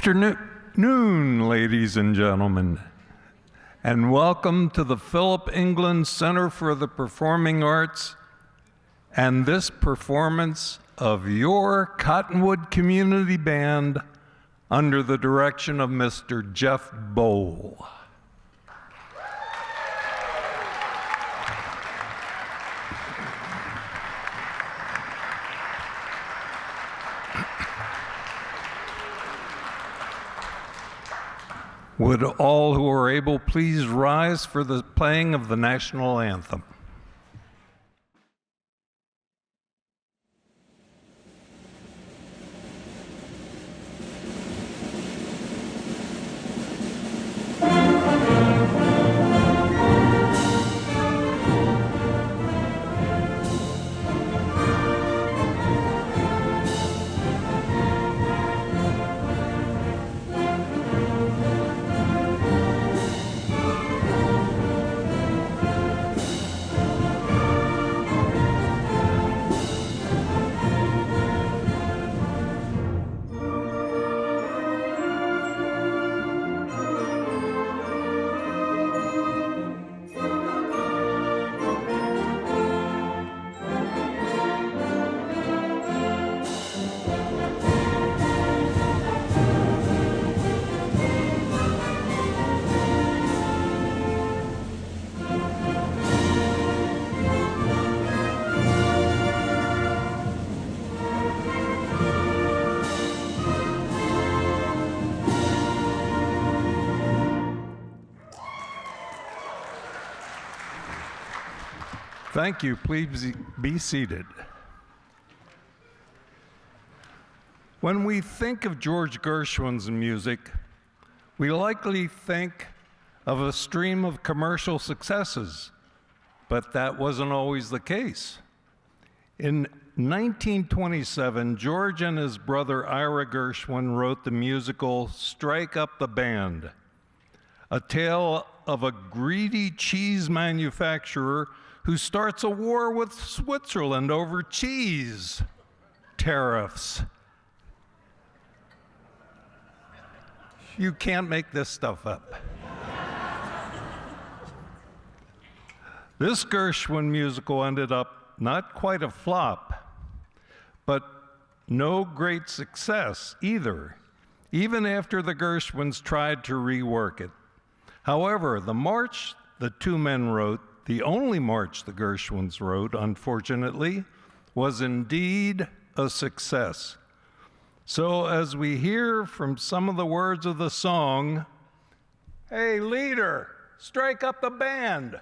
afternoon, ladies and gentlemen, and welcome to the Philip England Center for the Performing Arts and this performance of your Cottonwood Community Band under the direction of Mr. Jeff Bowell. Would all who are able please rise for the playing of the national anthem? Thank you. Please be seated. When we think of George Gershwin's music, we likely think of a stream of commercial successes, but that wasn't always the case. In 1927, George and his brother Ira Gershwin wrote the musical Strike Up the Band, a tale of a greedy cheese manufacturer who starts a war with Switzerland over cheese tariffs. You can't make this stuff up. This Gershwin musical ended up not quite a flop, but no great success either, even after the Gershwins tried to rework it. However, the march the two men wrote, the only march the Gershwins wrote, unfortunately, was indeed a success. So as we hear from some of the words of the song, "Hey, leader, strike up the band."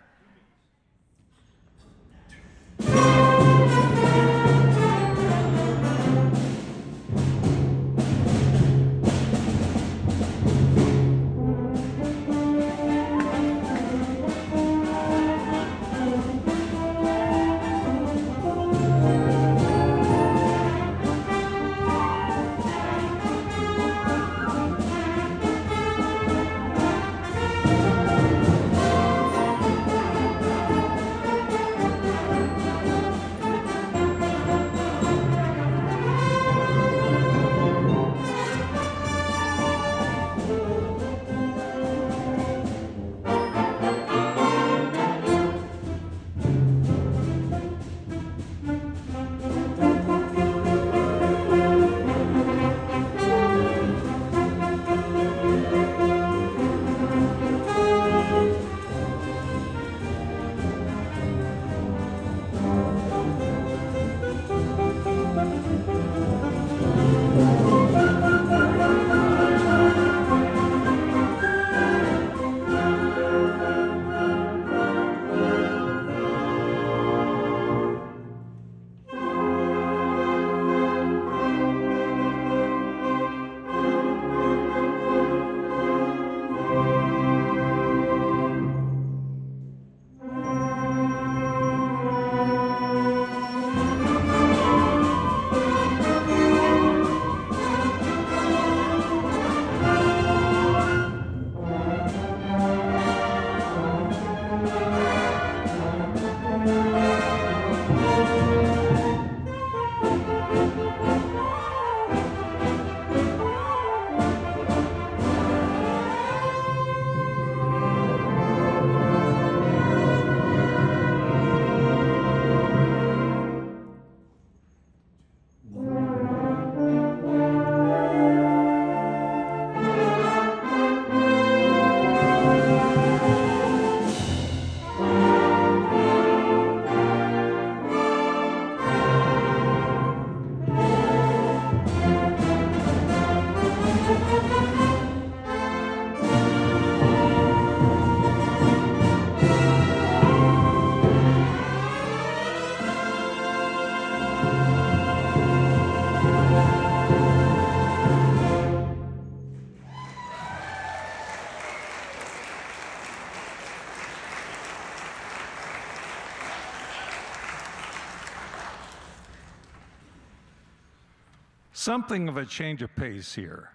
Something of a change of pace here.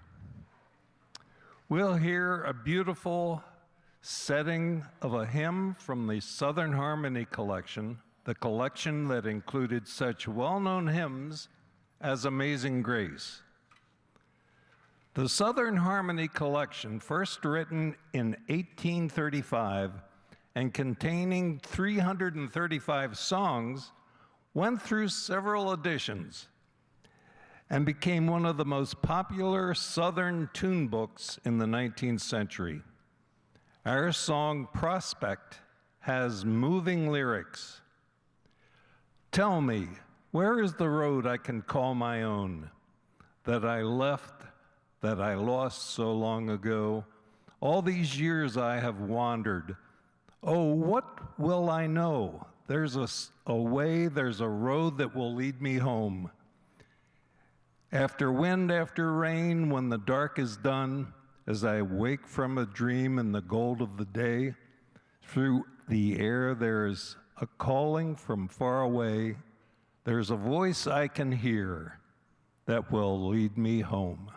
We'll hear a beautiful setting of a hymn from the Southern Harmony collection, the collection that included such well-known hymns as Amazing Grace. The Southern Harmony collection, first written in 1835 and containing 335 songs, went through several editions and became one of the most popular Southern tune books in the 19th century. Our song, Prospect, has moving lyrics. Tell me, where is the road I can call my own, that I left, that I lost so long ago? All these years I have wandered. Oh, what will I know? There's a way, there's a road that will lead me home. After wind, after rain, when the dark is done, as I wake from a dream in the gold of the day, through the air there is a calling from far away. There's a voice I can hear that will lead me home.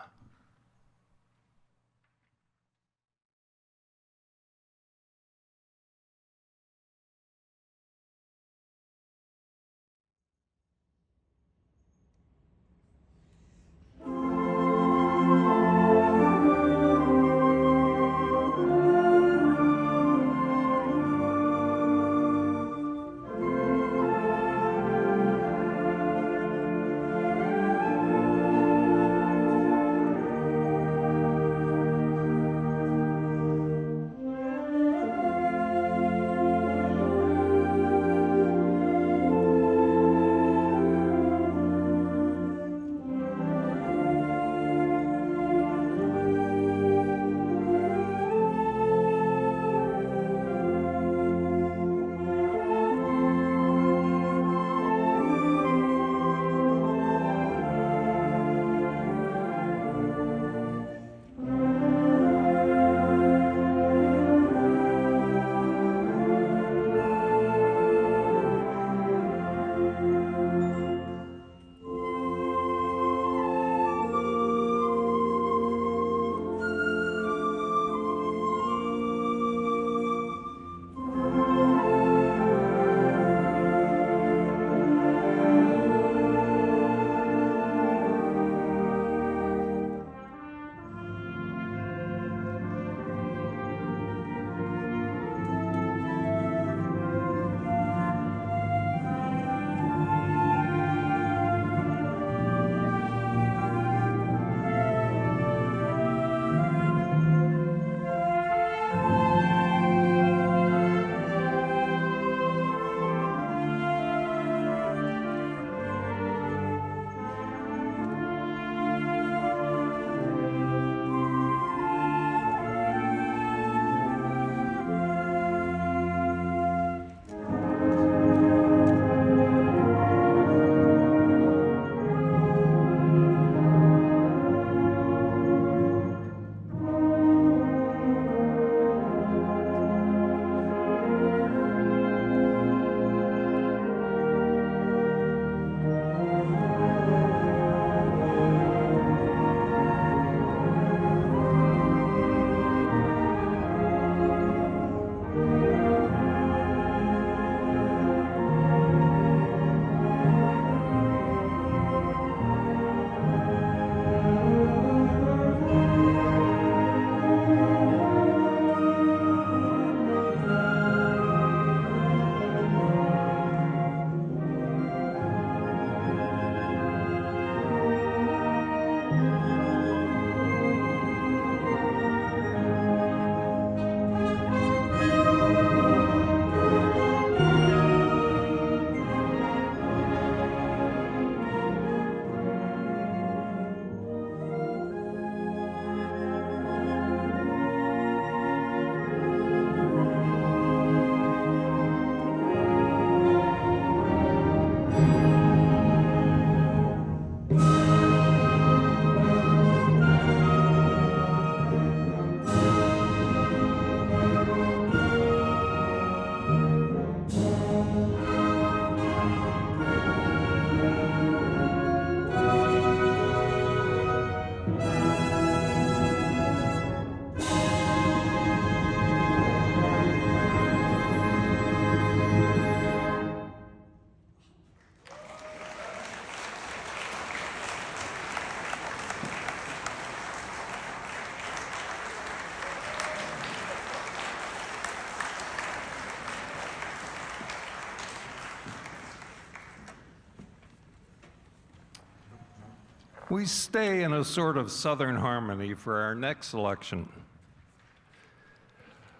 We stay in a sort of Southern harmony for our next selection.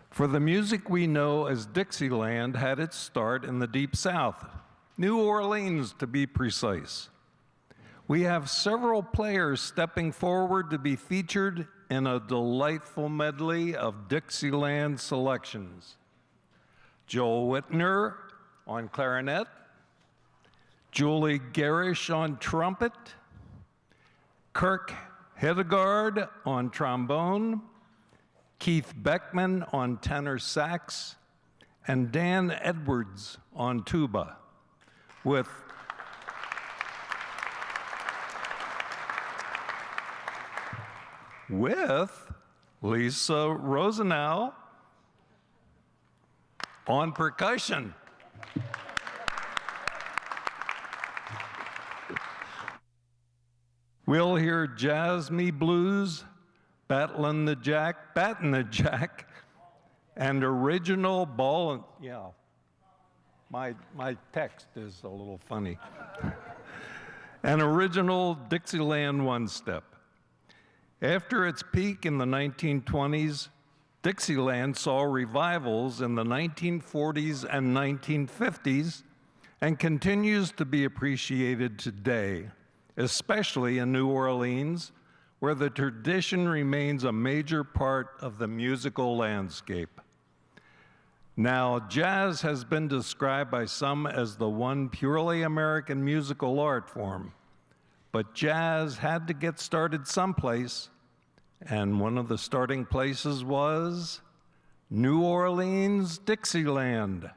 For the music we know as Dixieland had its start in the Deep South, New Orleans to be precise. We have several players stepping forward to be featured in a delightful medley of Dixieland selections. Joel Whitner on clarinet, Julie Garish on trumpet, Kirk Hedegaard on trombone, Keith Beckman on tenor sax, and Dan Edwards on tuba, with Lisa Rosenau on percussion. We'll hear Jazz Me Blues, Batten the Jack, and original ball. Yeah, my text is a little funny. An original Dixieland one-step. After its peak in the 1920s, Dixieland saw revivals in the 1940s and 1950s and continues to be appreciated today, especially in New Orleans, where the tradition remains a major part of the musical landscape. Now, jazz has been described by some as the one purely American musical art form, but jazz had to get started someplace, and one of the starting places was New Orleans, Dixieland.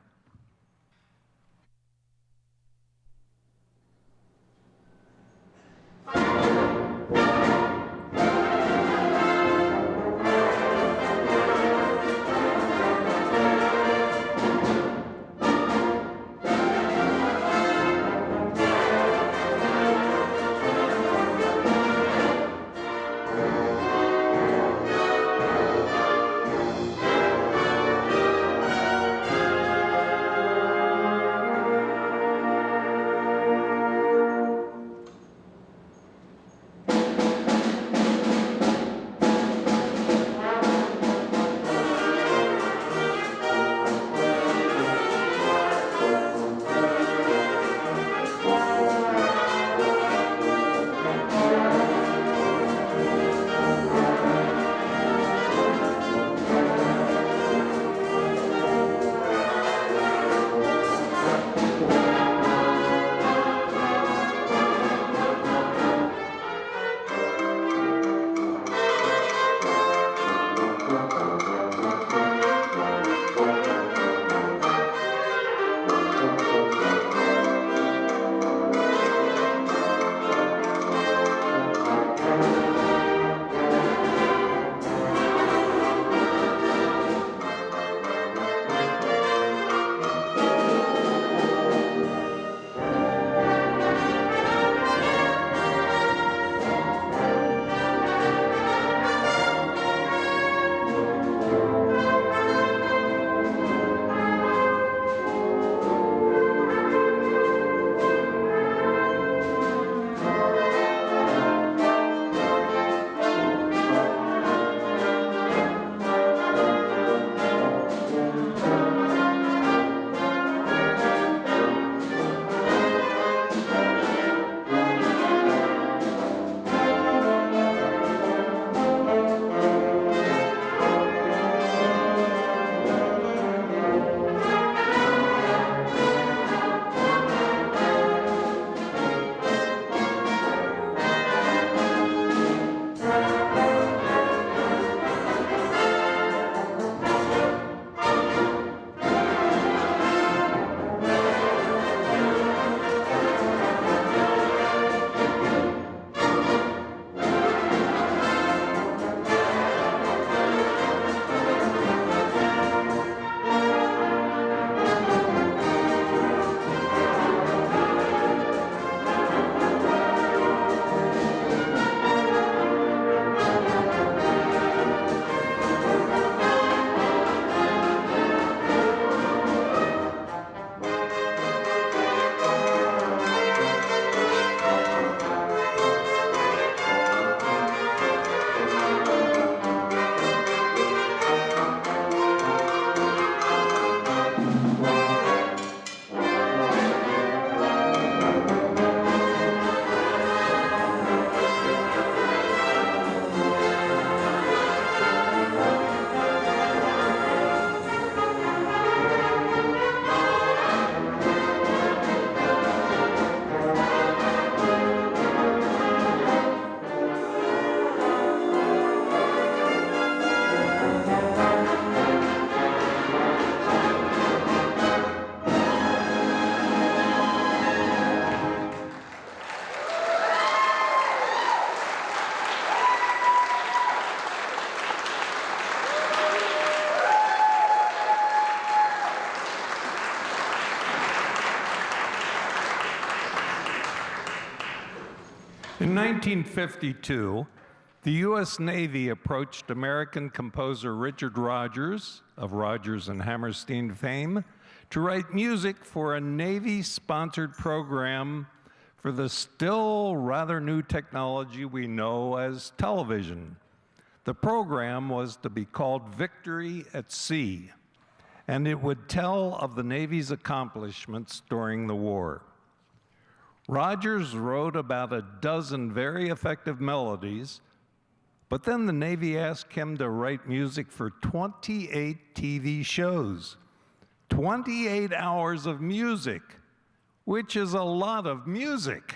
In 1952, the U.S. Navy approached American composer Richard Rodgers, of Rodgers and Hammerstein fame, to write music for a Navy-sponsored program for the still rather new technology we know as television. The program was to be called Victory at Sea, and it would tell of the Navy's accomplishments during the war. Rodgers wrote about a dozen very effective melodies, but then the Navy asked him to write music for 28 TV shows. 28 hours of music, which is a lot of music.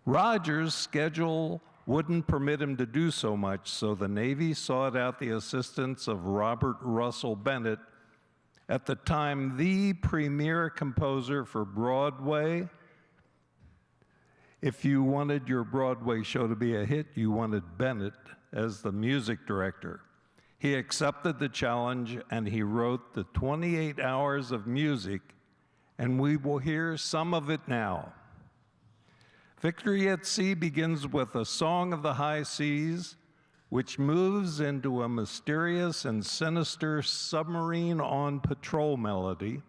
Rodgers' schedule wouldn't permit him to do so much, so the Navy sought out the assistance of Robert Russell Bennett, at the time the premier composer for Broadway. If you wanted your Broadway show to be a hit, you wanted Bennett as the music director. He accepted the challenge and he wrote the 28 hours of music, and we will hear some of it now. Victory at Sea begins with a song of the high seas, which moves into a mysterious and sinister submarine on patrol melody,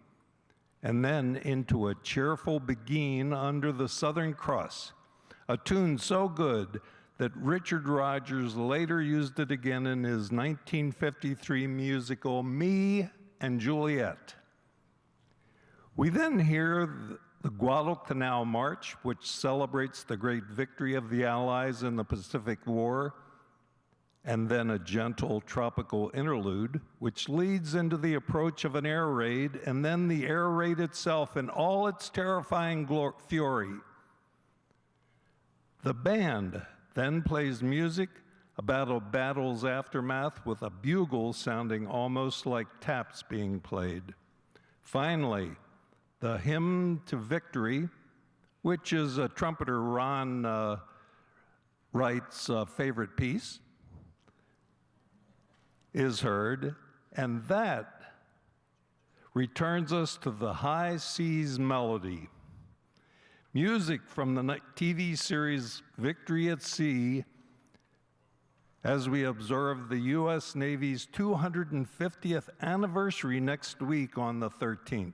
and then into a cheerful Begin under the Southern Cross, a tune so good that Richard Rodgers later used it again in his 1953 musical Me and Juliet. We then hear the Guadalcanal March, which celebrates the great victory of the Allies in the Pacific War, and then a gentle tropical interlude, which leads into the approach of an air raid, and then the air raid itself in all its terrifying fury. The band then plays music about a battle's aftermath with a bugle sounding almost like taps being played. Finally, the Hymn to Victory, which is a trumpeter Ron Wright's favorite piece, is heard, and that returns us to the high seas melody. Music from the TV series Victory at Sea, as we observe the U.S. Navy's 250th anniversary next week on the 13th.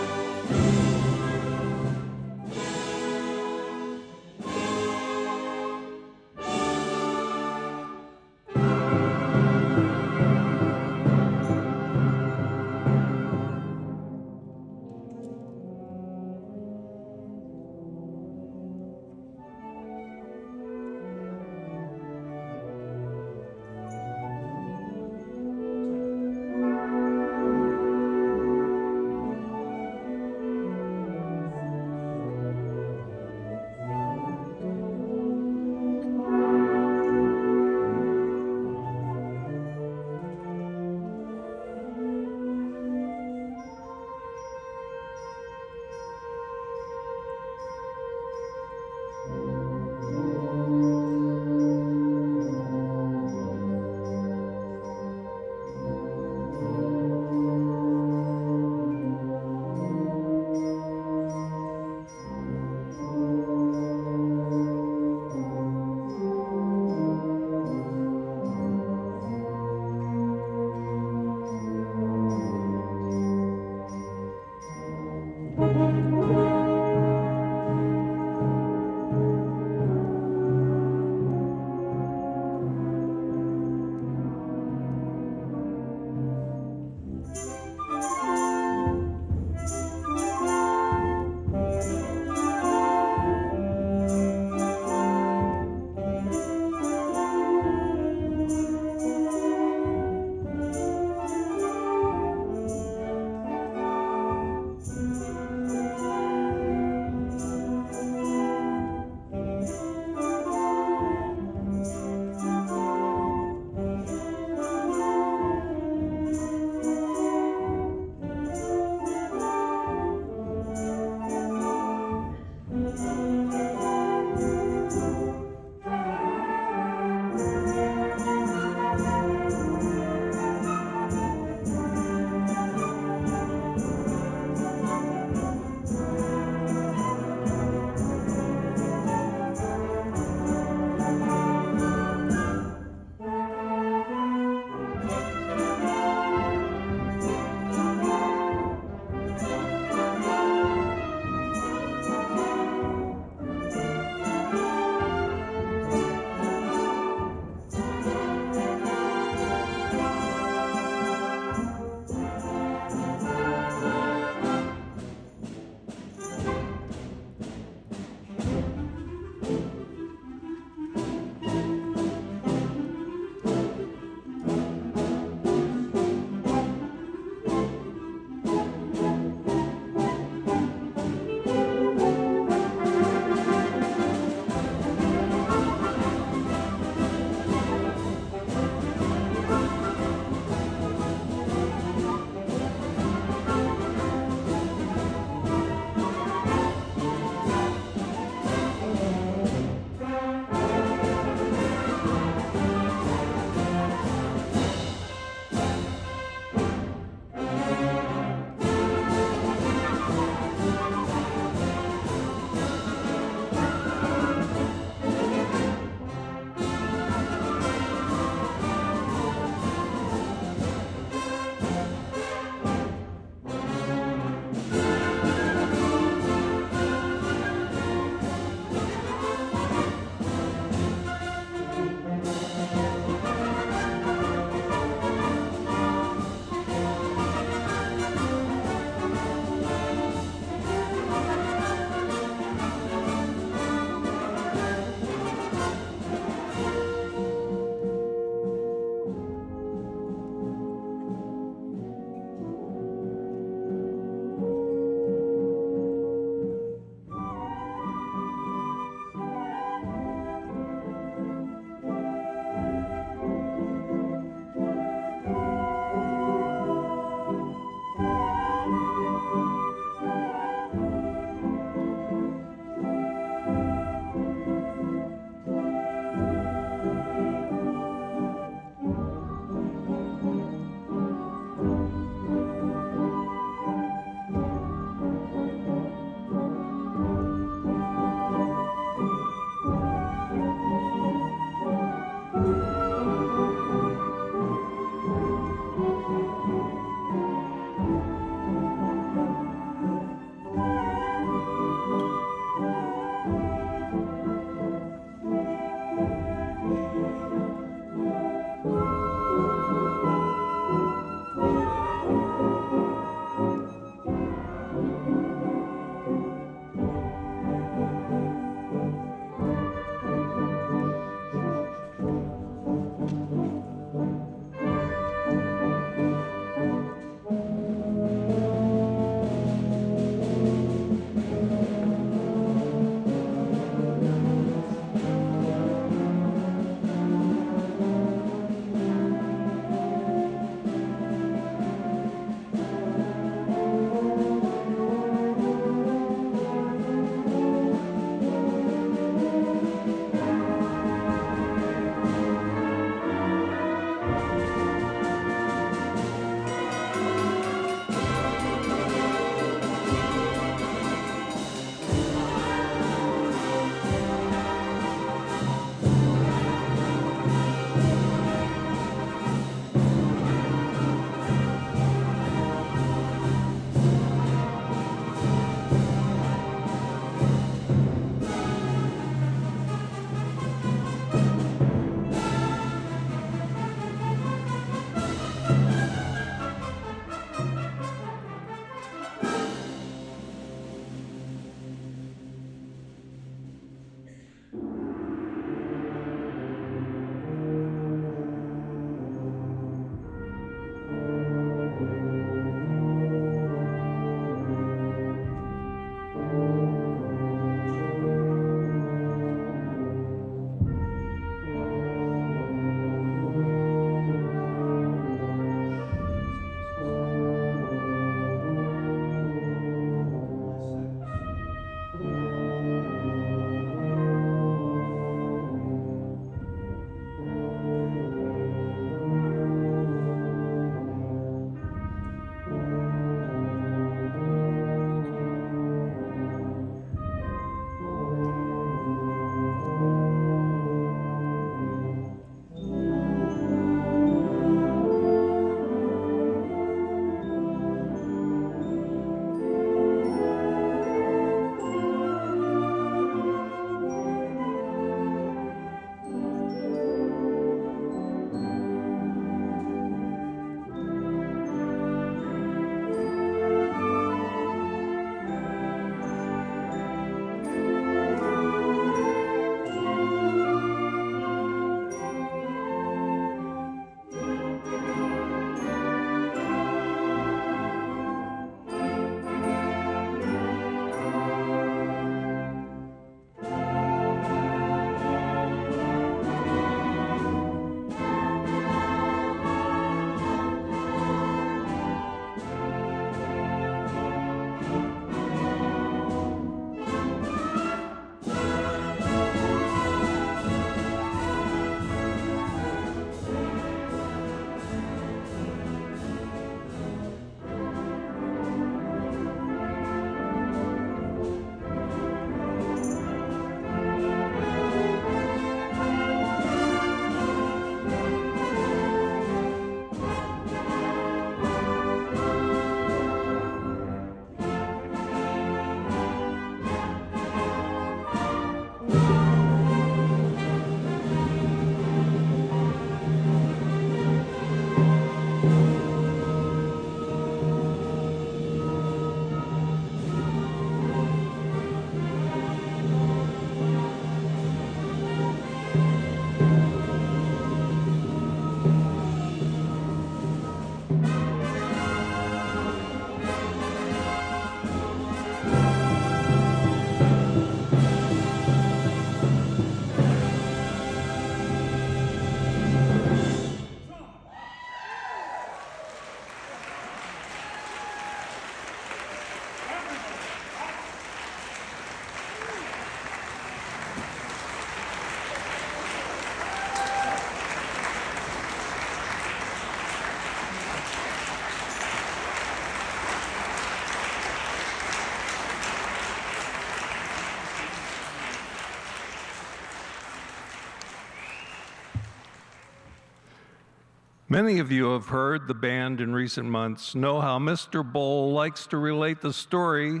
Many of you have heard the band in recent months know how Mr. Bowell likes to relate the story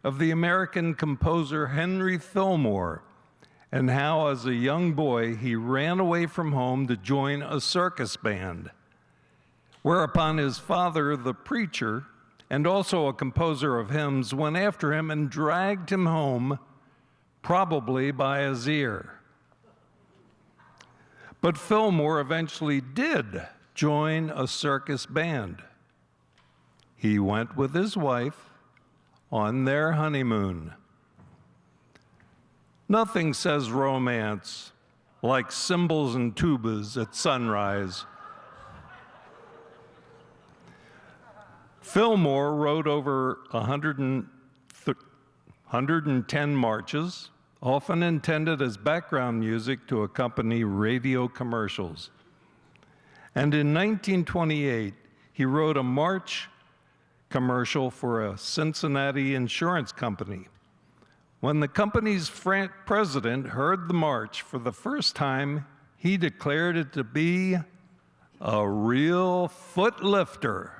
of the American composer Henry Fillmore and how, as a young boy, he ran away from home to join a circus band, whereupon his father, the preacher, and also a composer of hymns, went after him and dragged him home, probably by his ear. But Fillmore eventually did join a circus band. He went with his wife on their honeymoon. Nothing says romance like cymbals and tubas at sunrise. Fillmore wrote over 110 marches, often intended as background music to accompany radio commercials. And in 1928, he wrote a march commercial for a Cincinnati insurance company. When the company's president heard the march for the first time, he declared it to be a real foot lifter.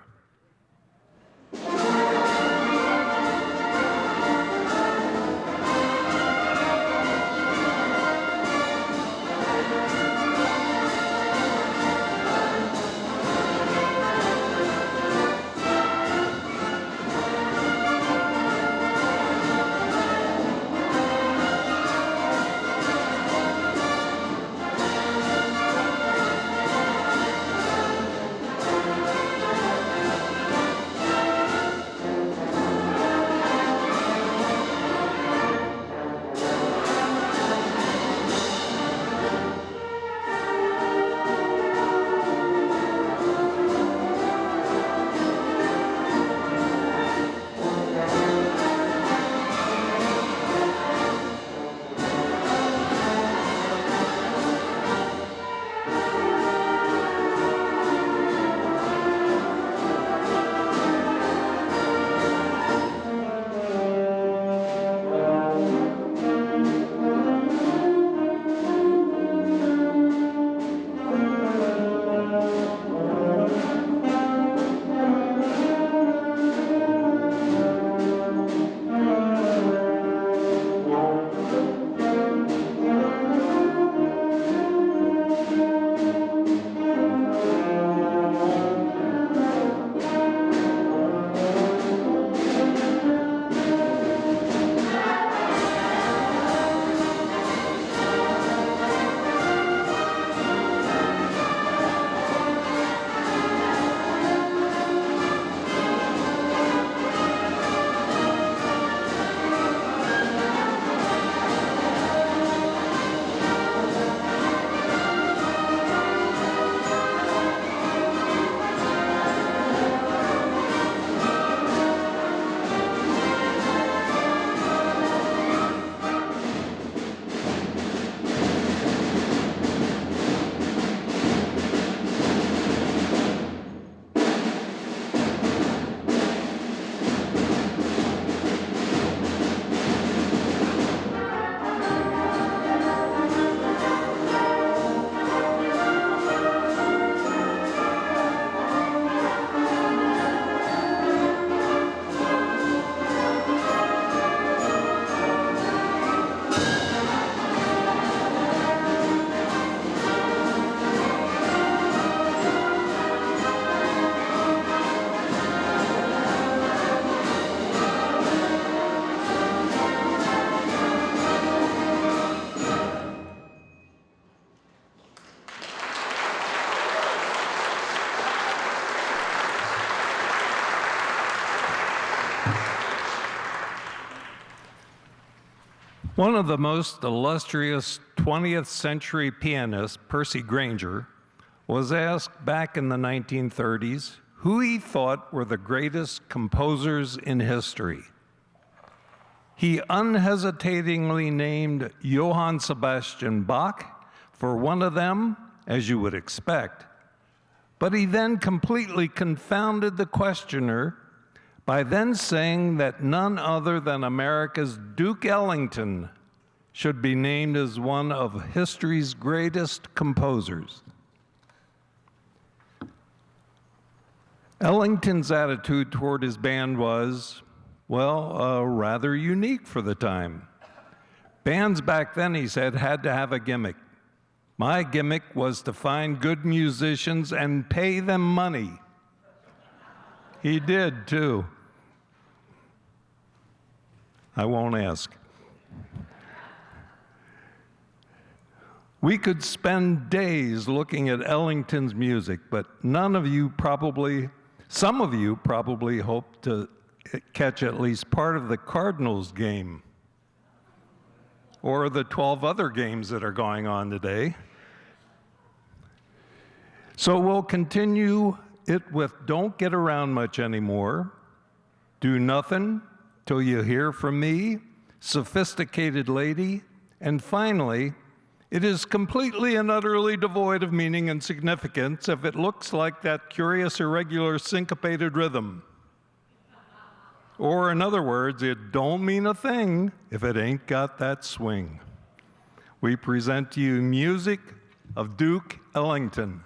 One of the most illustrious 20th century pianists, Percy Grainger, was asked back in the 1930s who he thought were the greatest composers in history. He unhesitatingly named Johann Sebastian Bach for one of them, as you would expect, but he then completely confounded the questioner by then saying that none other than America's Duke Ellington should be named as one of history's greatest composers. Ellington's attitude toward his band was, well, rather unique for the time. Bands back then, he said, had to have a gimmick. My gimmick was to find good musicians and pay them money. He did, too. I won't ask. We could spend days looking at Ellington's music, but some of you probably hope to catch at least part of the Cardinals game or the 12 other games that are going on today. So we'll continue it with Don't Get Around Much Anymore, Do Nothing Till You Hear From Me, Sophisticated Lady, and finally, It Is Completely and Utterly Devoid of Meaning and Significance if it looks like that curious, irregular, syncopated rhythm. Or in other words, it don't mean a thing if it ain't got that swing. We present to you music of Duke Ellington.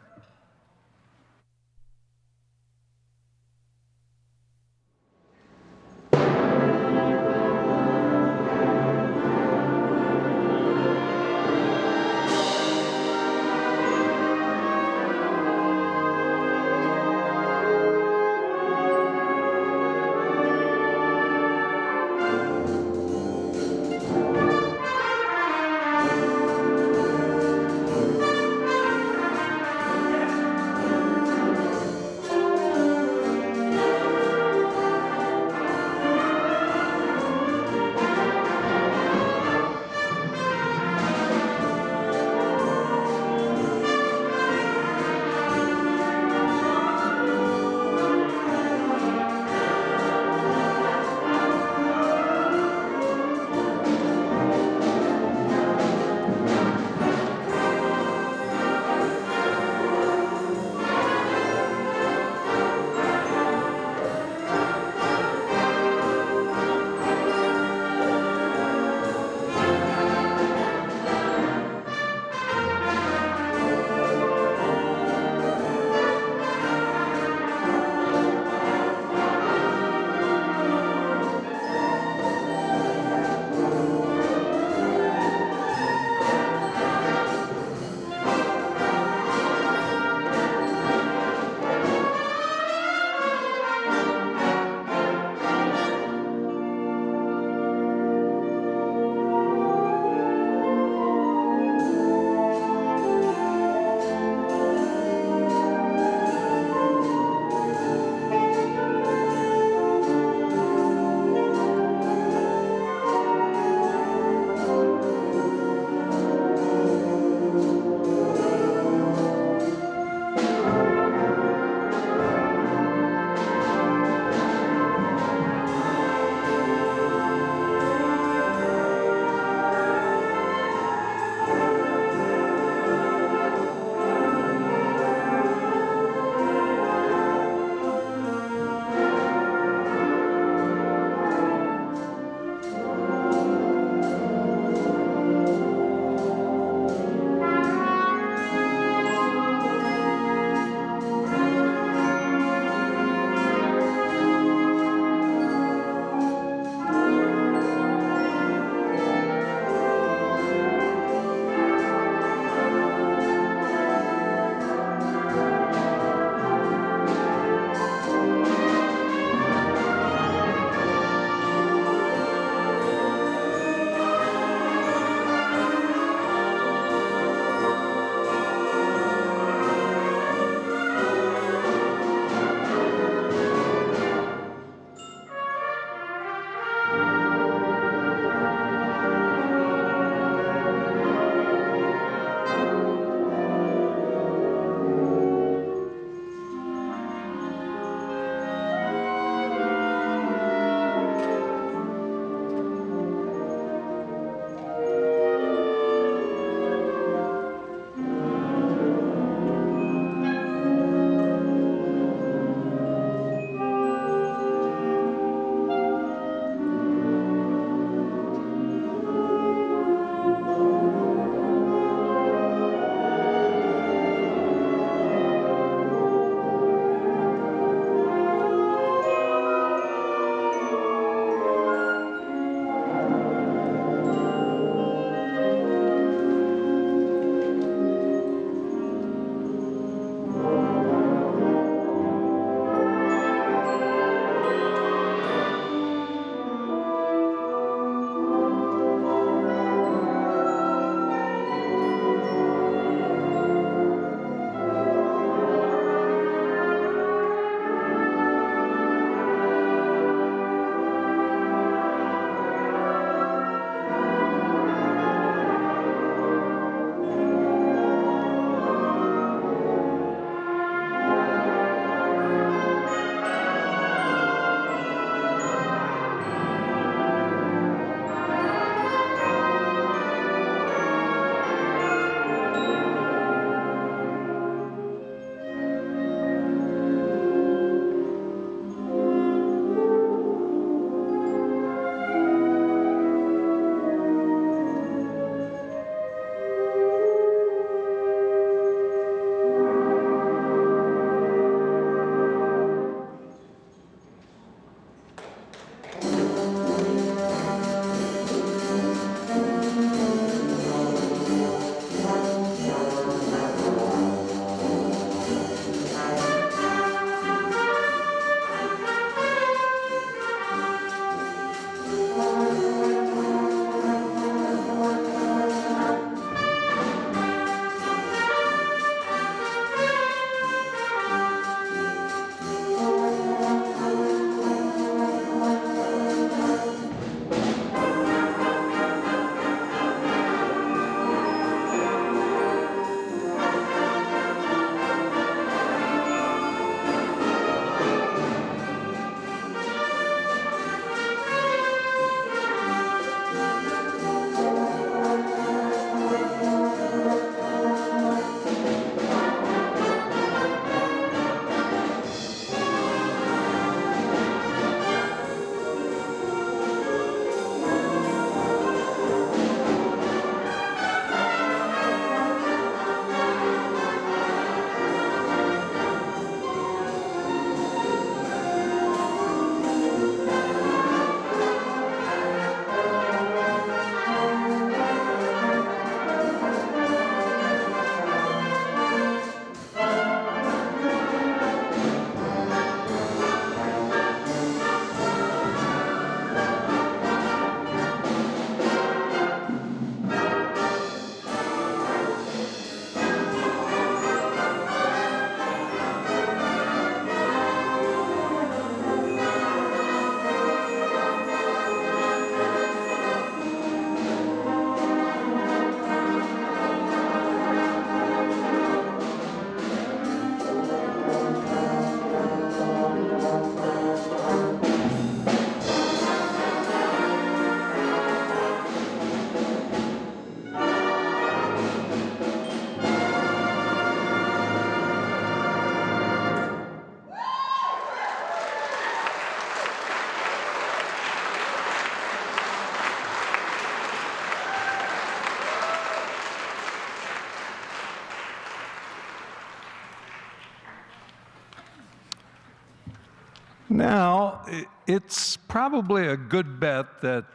Now, it's probably a good bet that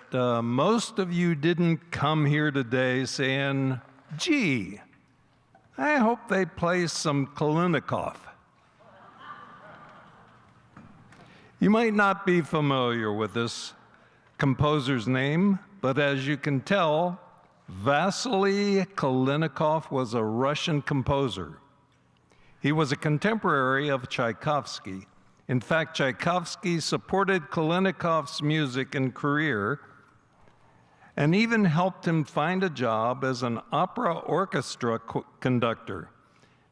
most of you didn't come here today saying, gee, I hope they play some Kalinnikov. You might not be familiar with this composer's name, but as you can tell, Vasily Kalinnikov was a Russian composer. He was a contemporary of Tchaikovsky. In fact, Tchaikovsky supported Kalinnikov's music and career and even helped him find a job as an opera orchestra conductor,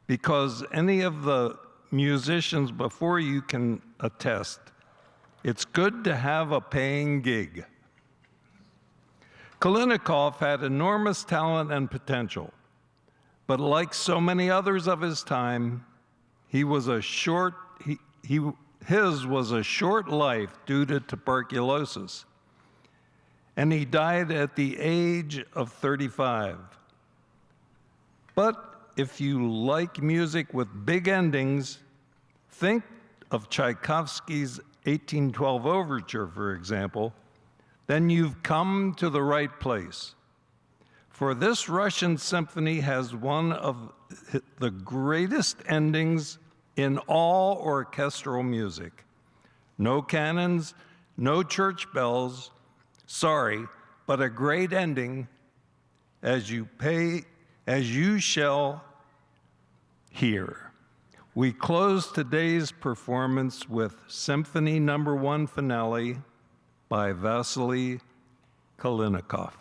because any of the musicians before you can attest, it's good to have a paying gig. Kalinnikov had enormous talent and potential, but like so many others of his time, his was a short life due to tuberculosis, and he died at the age of 35. But if you like music with big endings, think of Tchaikovsky's 1812 Overture, for example, then you've come to the right place. For this Russian symphony has one of the greatest endings in all orchestral music. No cannons, no church bells, sorry, but a great ending as you shall hear. We close today's performance with Symphony No. 1 Finale by Vasily Kalinnikov.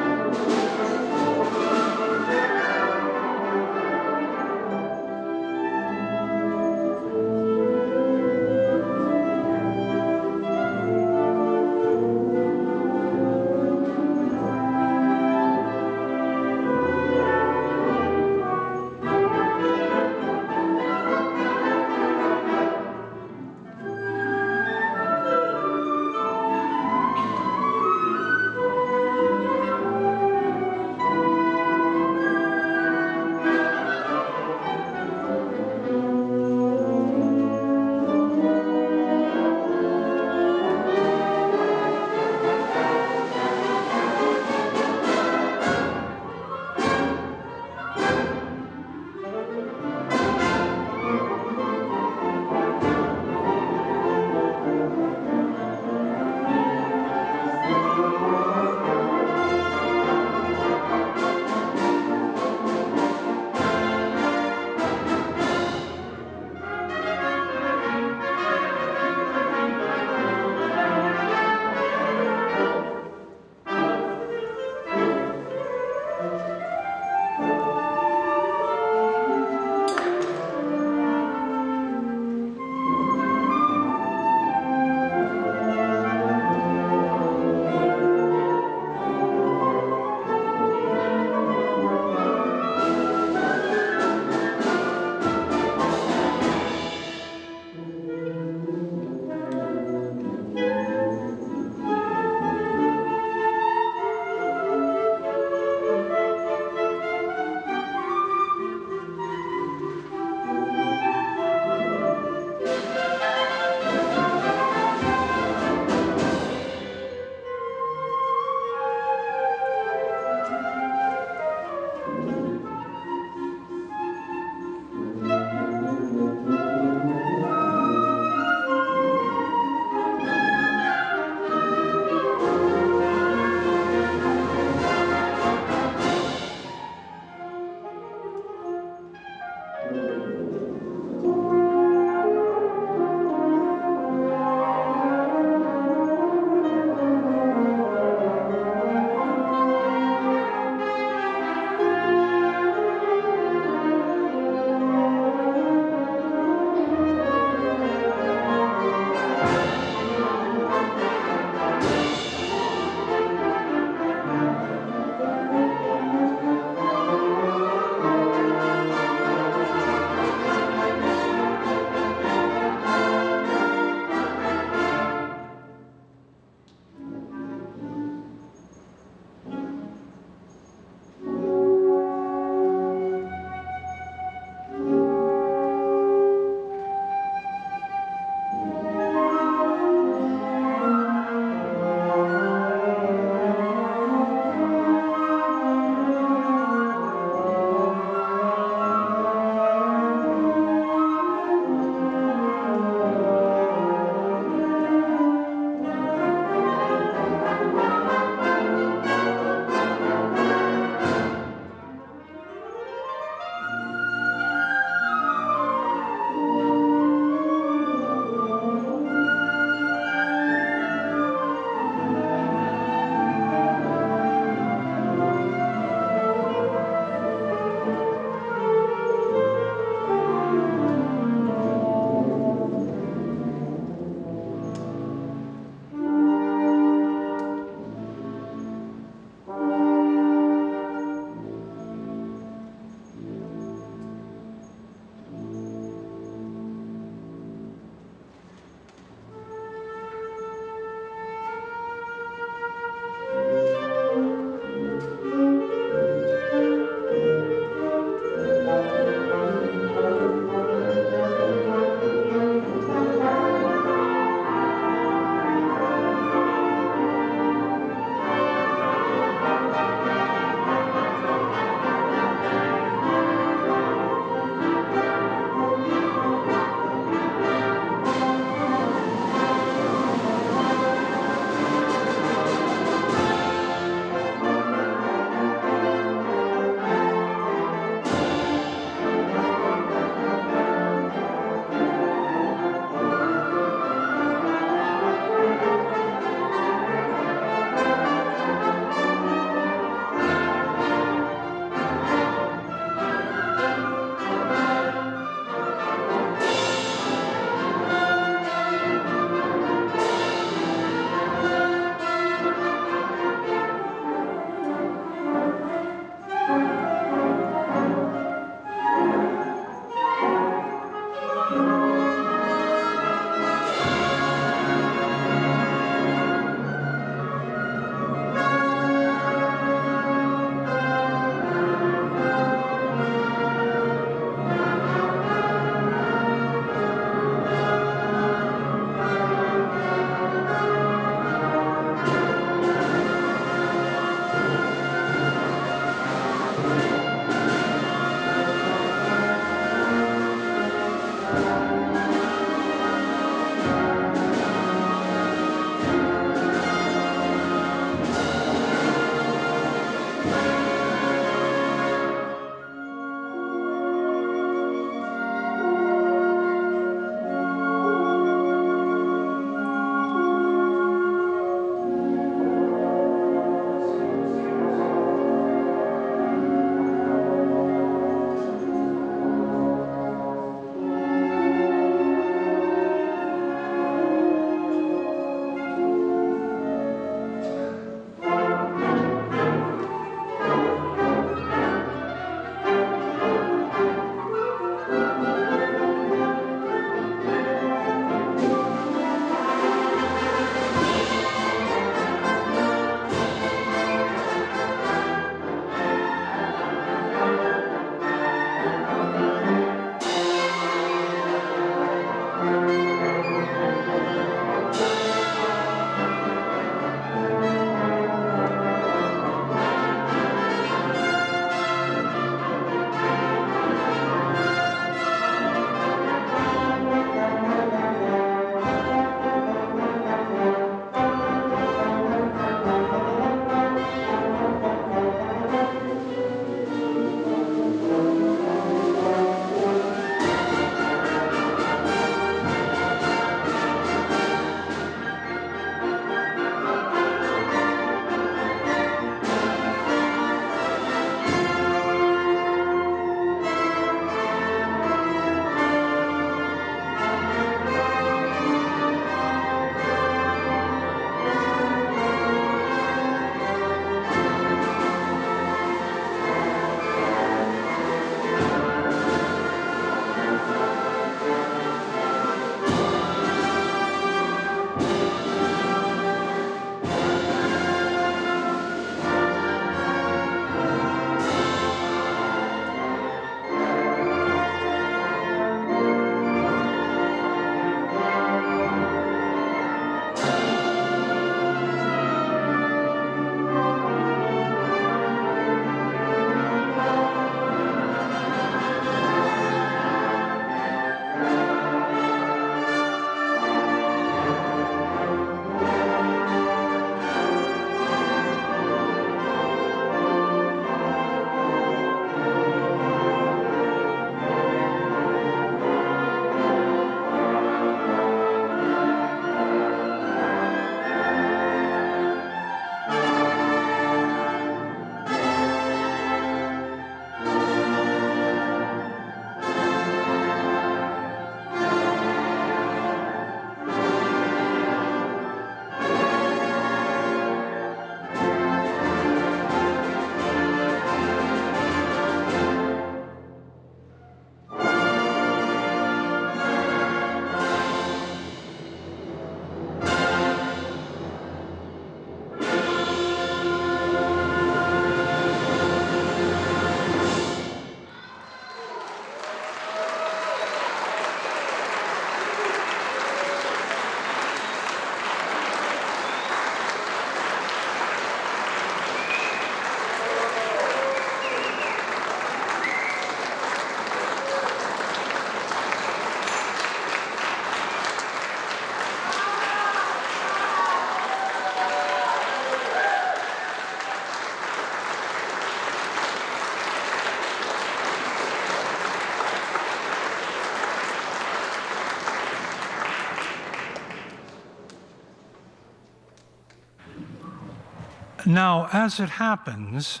Now, as it happens,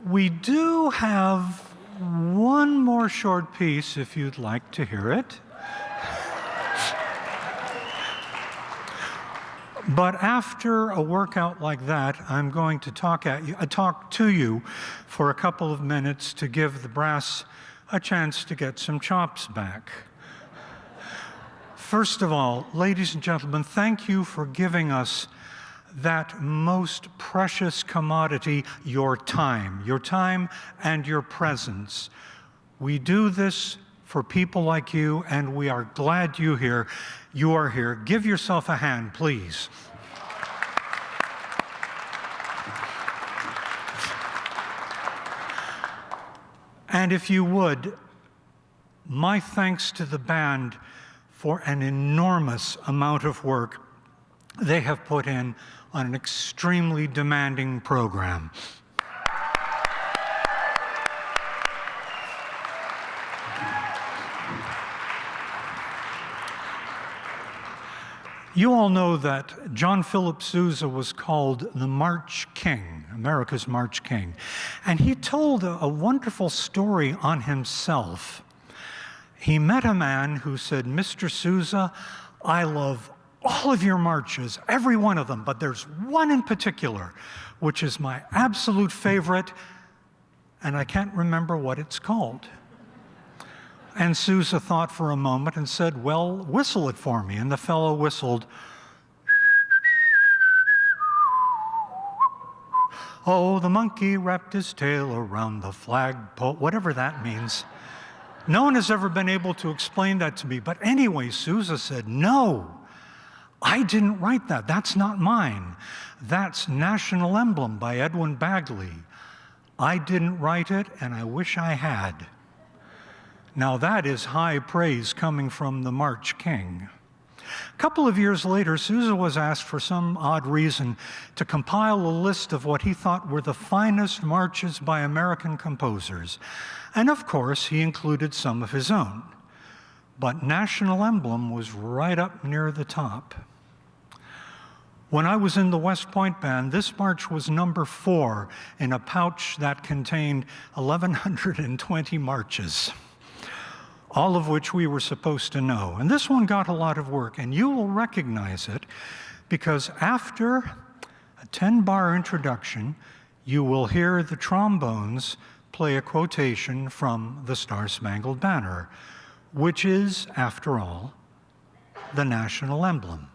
we do have one more short piece if you'd like to hear it. But after a workout like that, I'm going to talk to you for a couple of minutes to give the brass a chance to get some chops back. First of all, ladies and gentlemen, thank you for giving us that most precious commodity, your time and your presence. We do this for people like you, and we are glad you are here. Give yourself a hand, please. And if you would, my thanks to the band for an enormous amount of work they have put in on an extremely demanding program. You all know that John Philip Sousa was called the March King, America's March King. And he told a wonderful story on himself. He met a man who said, "Mr. Sousa, I love all of your marches, every one of them, but there's one in particular, which is my absolute favorite, and I can't remember what it's called." And Sousa thought for a moment and said, "Well, whistle it for me." And the fellow whistled. "Oh, the monkey wrapped his tail around the flagpole," whatever that means. No one has ever been able to explain that to me. But anyway, Sousa said, "No, I didn't write that. That's not mine. That's National Emblem by Edwin Bagley. I didn't write it, and I wish I had." Now that is high praise coming from the March King. A couple of years later, Sousa was asked for some odd reason to compile a list of what he thought were the finest marches by American composers. And of course, he included some of his own. But National Emblem was right up near the top. When I was in the West Point Band, this march was number 4 in a pouch that contained 1,120 marches, all of which we were supposed to know. And this one got a lot of work, and you will recognize it because after a 10-bar introduction, you will hear the trombones play a quotation from the Star-Spangled Banner, which is, after all, the national emblem.